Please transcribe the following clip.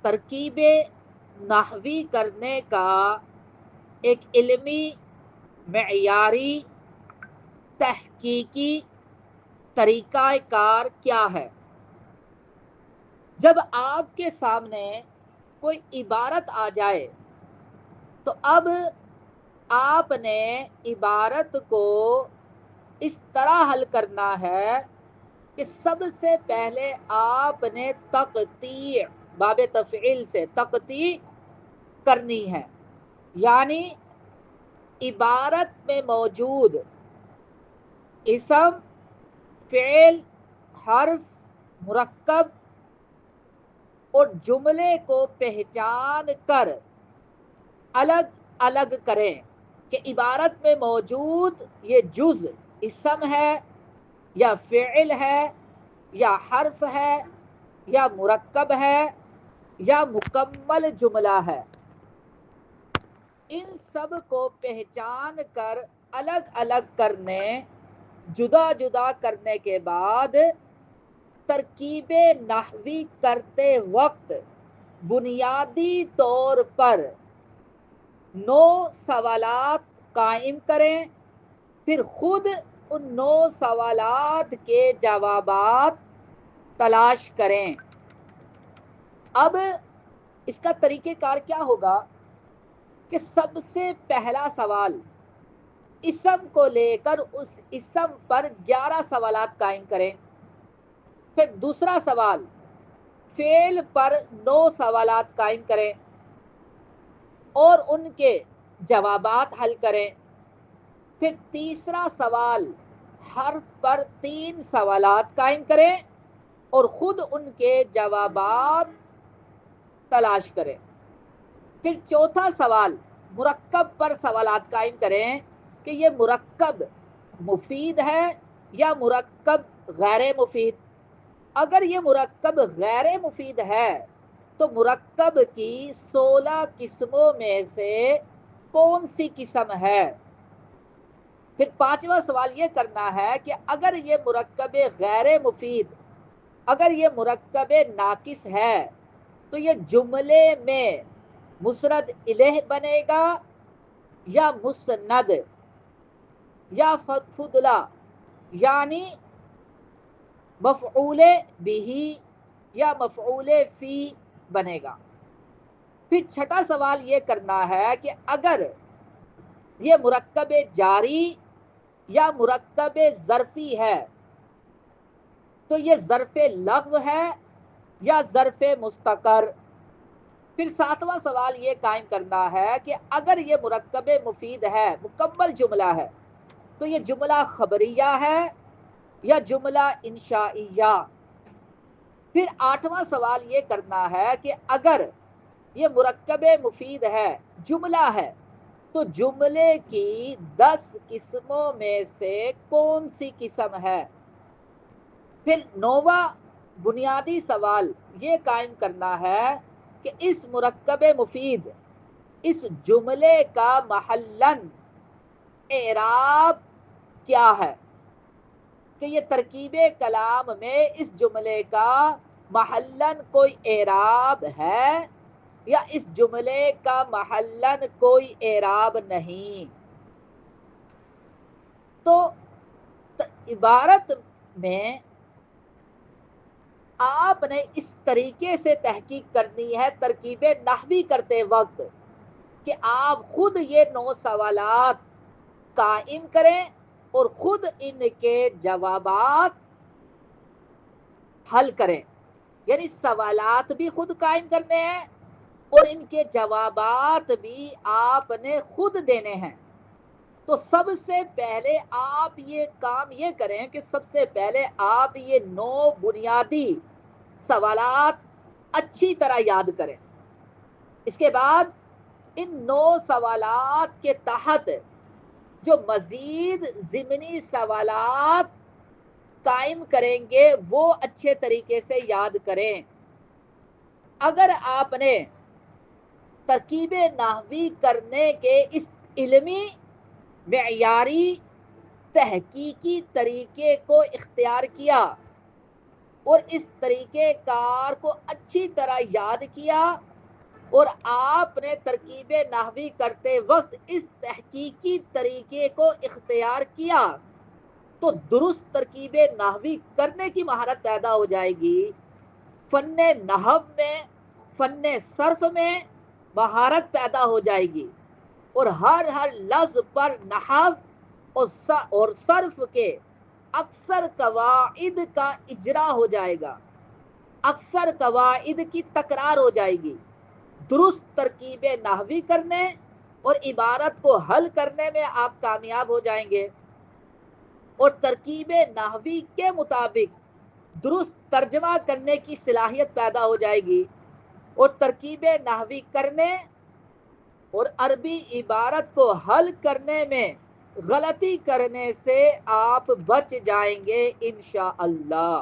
ترکیب نحوی کرنے کا ایک علمی معیاری تحقیقی طریقہ کار کیا ہے؟ جب آپ کے سامنے کوئی عبارت آ جائے تو اب آپ نے عبارت کو اس طرح حل کرنا ہے کہ سب سے پہلے آپ نے تقطیع، باب تفعیل سے تقطیع کرنی ہے، یعنی عبارت میں موجود اسم، فعل، حرف، مرکب اور جملے کو پہچان کر الگ الگ کریں کہ عبارت میں موجود یہ جز اسم ہے یا فعل ہے یا حرف ہے یا مرکب ہے یا مکمل جملہ ہے۔ ان سب کو پہچان کر الگ الگ کرنے، جدا جدا کرنے کے بعد ترکیب نحوی کرتے وقت بنیادی طور پر 9 سوالات قائم کریں، پھر خود ان 9 سوالات کے جوابات تلاش کریں۔ اب اس کا طریقہ کار کیا ہوگا کہ سب سے پہلا سوال اسم کو لے کر اس اسم پر 11 سوالات قائم کریں، پھر دوسرا سوال فعل پر 9 سوالات قائم کریں اور ان کے جوابات حل کریں، پھر تیسرا سوال حرف پر 3 سوالات قائم کریں اور خود ان کے جوابات تلاش کریں، پھر چوتھا سوال مرکب پر سوالات قائم کریں کہ یہ مرکب مفید ہے یا مرکب غیر مفید۔ اگر یہ مرکب غیر مفید ہے تو مرکب کی 16 قسموں میں سے کون سی قسم ہے؟ پھر پانچواں سوال یہ کرنا ہے کہ اگر یہ مرکب غیر مفید، اگر یہ مرکب ناقص ہے تو یہ جملے میں مسند الیہ بنے گا یا مسند یا فضلہ، یعنی مفعول بھی یا مفعول فی بنے گا۔ پھر چھٹا سوال یہ کرنا ہے کہ اگر یہ مرکب جاری یا مرکب ظرفی ہے تو یہ ظرف لغو ہے یا ظرف مستقر۔ پھر ساتواں سوال یہ قائم کرنا ہے کہ اگر یہ مرکب مفید ہے، مکمل جملہ ہے، تو یہ جملہ خبریہ ہے یا جملہ انشائیہ۔ پھر آٹھواں سوال یہ کرنا ہے کہ اگر یہ مرکب مفید ہے، جملہ ہے، تو جملے کی 10 قسموں میں سے کون سی قسم ہے؟ پھر 9واں بنیادی سوال یہ قائم کرنا ہے کہ اس مرکب مفید، اس جملے کا محلن اعراب کیا ہے، کہ یہ ترکیب کلام میں اس جملے کا محلن کوئی اعراب ہے یا اس جملے کا محلن کوئی اعراب نہیں۔ تو عبارت میں آپ نے اس طریقے سے تحقیق کرنی ہے ترکیب نحوی کرتے وقت کہ آپ خود یہ 9 سوالات قائم کریں اور خود ان کے جوابات حل کریں، یعنی سوالات بھی خود قائم کرنے ہیں اور ان کے جوابات بھی آپ نے خود دینے ہیں۔ تو سب سے پہلے آپ یہ کام یہ کریں کہ سب سے پہلے آپ یہ 9 بنیادی سوالات اچھی طرح یاد کریں۔ اس کے بعد ان 9 سوالات کے تحت جو مزید ضمنی سوالات قائم کریں گے وہ اچھے طریقے سے یاد کریں۔ اگر آپ نے ترکیب نحوی کرنے کے اس علمی معیاری تحقیقی طریقے کو اختیار کیا اور اس طریقے کار کو اچھی طرح یاد کیا، اور آپ نے ترکیب نحوی کرتے وقت اس تحقیقی طریقے کو اختیار کیا تو درست ترکیب نحوی کرنے کی مہارت پیدا ہو جائے گی۔ فن نحو میں، فن صرف میں مہارت پیدا ہو جائے گی، اور ہر لفظ پر نحو اور صرف کے اکثر قواعد کا اجرا ہو جائے گا، اکثر قواعد کی تکرار ہو جائے گی۔ درست ترکیب نحوی کرنے اور عبارت کو حل کرنے میں آپ کامیاب ہو جائیں گے، اور ترکیب نحوی کے مطابق درست ترجمہ کرنے کی صلاحیت پیدا ہو جائے گی، اور ترکیب نحوی کرنے اور عربی عبارت کو حل کرنے میں غلطی کرنے سے آپ بچ جائیں گے انشاءاللہ۔